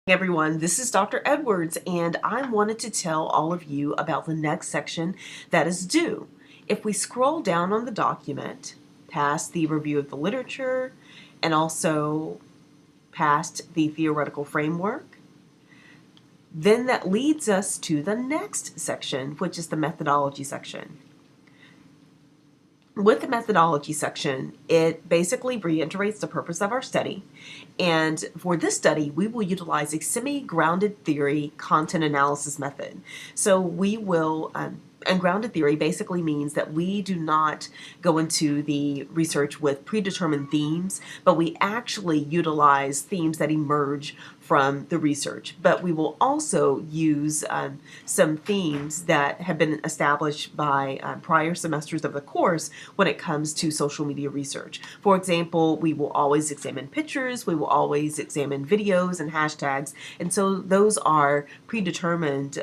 Everyone, this is Dr. Edwards, and I wanted to tell all of you about the next section that is due. If we scroll down on the document, past the review of the literature, and also past the theoretical framework, then that leads us to the next section, which is the methodology section. With the methodology section, it basically reiterates the purpose of our study. And for this study, we will utilize a semi-grounded theory content analysis method. So we will, and grounded theory basically means that we do not go into the research with predetermined themes, but we actually utilize themes that emerge from the research. But we will also use some themes that have been established by prior semesters of the course when it comes to social media research. For example, we will always examine pictures, we will always examine videos and hashtags, and so those are predetermined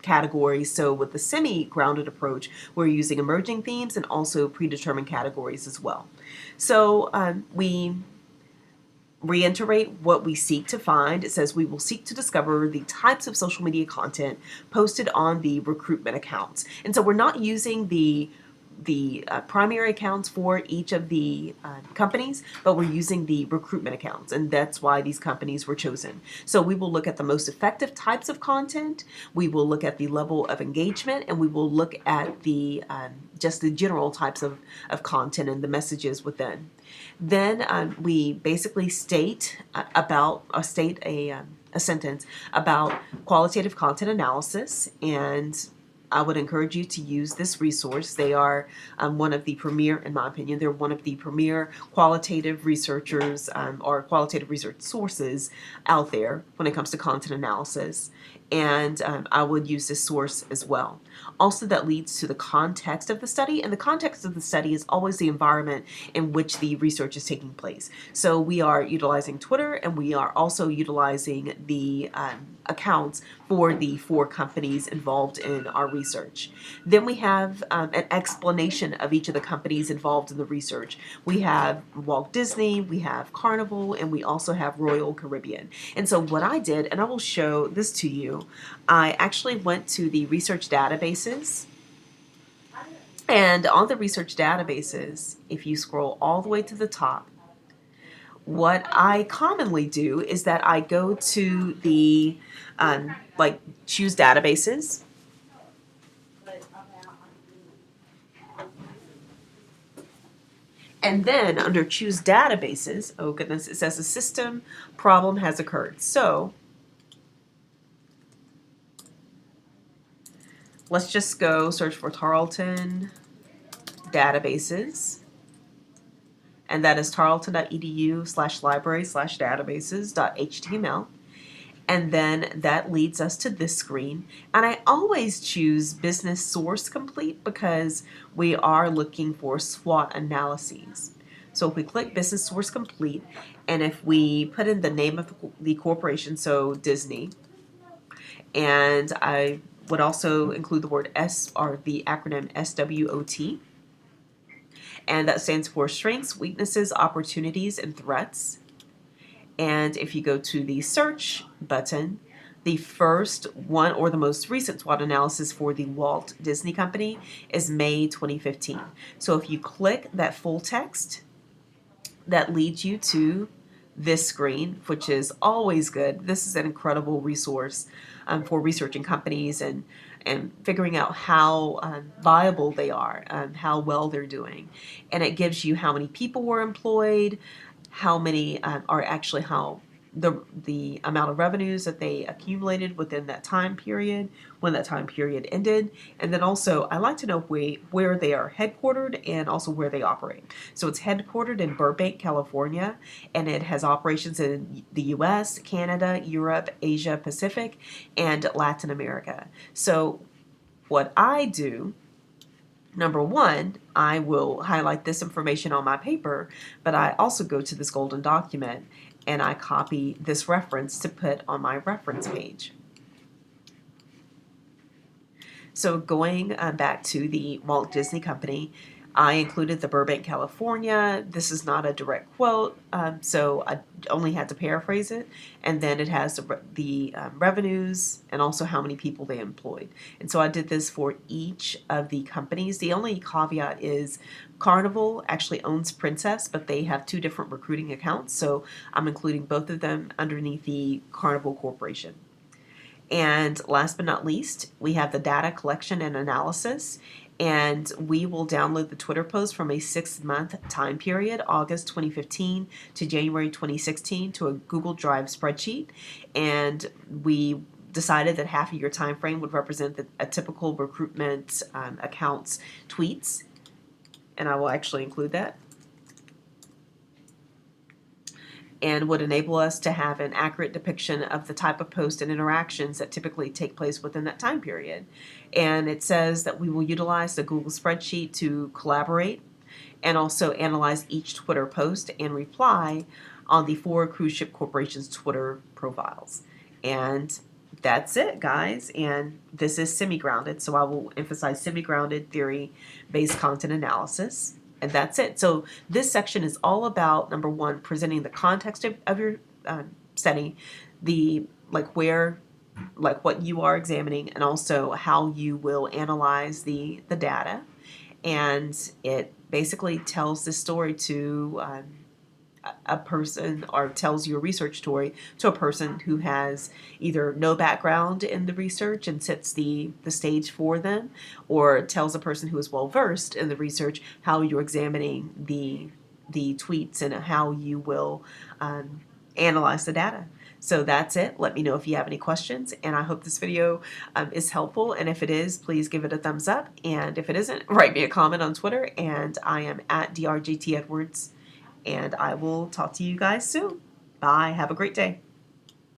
categories. So with the semi-grounded approach, we're using emerging themes and also predetermined categories as well. So we reiterate what we seek to find. It says we will seek to discover the types of social media content posted on the recruitment accounts. And so we're not using the primary accounts for each of the companies, but we're using the recruitment accounts, and that's why these companies were chosen. So we will look at the most effective types of content, we will look at the level of engagement, and we will look at the just the general types of content and the messages within. Then we basically state a sentence about qualitative content analysis, and I would encourage you to use this resource. They are one of the premier, in my opinion, they're one of the premier qualitative researchers or qualitative research sources out there when it comes to content analysis. And I would use this source as well. Also, that leads to the context of the study, and the context of the study is always the environment in which the research is taking place. So we are utilizing Twitter, and we are also utilizing the accounts for the 4 companies involved in our research. Then we have an explanation of each of the companies involved in the research. We have Walt Disney, we have Carnival, and we also have Royal Caribbean. And so what I did, and I will show this to you, I actually went to the research databases. And on the research databases, if you scroll all the way to the top, what I commonly do is that I go to the choose databases, and then under choose databases, oh goodness, it says a system problem has occurred. So let's just go search for Tarleton databases. And that is tarleton.edu/library/databases.html. And then that leads us to this screen. And I always choose Business Source Complete because we are looking for SWOT analyses. So if we click Business Source Complete, and if we put in the name of the corporation, so Disney, and I would also include the word S, or the acronym SWOT, and that stands for Strengths, Weaknesses, Opportunities, and Threats. And if you go to the search button, the first one, or the most recent SWOT analysis for the Walt Disney Company, is May 2015. So if you click that full text, that leads you to this screen, which is always good. This is an incredible resource for researching companies and figuring out how viable they are, how well they're doing. And it gives you how many people were employed, how many are actually how the amount of revenues that they accumulated within that time period, when that time period ended. And then also, I like to know where they are headquartered and also where they operate. So it's headquartered in Burbank, California, and it has operations in the US, Canada, Europe, Asia Pacific, and Latin America. So what I do, number one, I will highlight this information on my paper, but I also go to this golden document and I copy this reference to put on my reference page. So going back to the Walt Disney Company, I included the Burbank, California. This is not a direct quote, so I only had to paraphrase it. And then it has the revenues and also how many people they employed. And so I did this for each of the companies. The only caveat is Carnival actually owns Princess, but they have two different recruiting accounts. So I'm including both of them underneath the Carnival Corporation. And last but not least, we have the data collection and analysis. And we will download the Twitter post from a 6-month time period, August 2015 to January 2016, to a Google Drive spreadsheet. And we decided that half a year time frame would represent a typical recruitment account's tweets. And I will actually include that. And would enable us to have an accurate depiction of the type of posts and interactions that typically take place within that time period. And it says that we will utilize the Google spreadsheet to collaborate and also analyze each Twitter post and reply on the 4 cruise ship corporations' Twitter profiles. And that's it, guys. And this is semi-grounded, so I will emphasize semi-grounded theory-based content analysis. And that's it. So this section is all about, number one, presenting the context of your study, the what you are examining, and also how you will analyze the data. And it basically tells the story to a person, or tells your research story to a person who has either no background in the research and sets the stage for them, or tells a person who is well versed in the research how you're examining the tweets and how you will analyze the data. So that's it. Let me know if you have any questions, and I hope this video is helpful. And if it is, please give it a thumbs up. And if it isn't, write me a comment on Twitter, and I am at drjtedwards. And I will talk to you guys soon. Bye. Have a great day.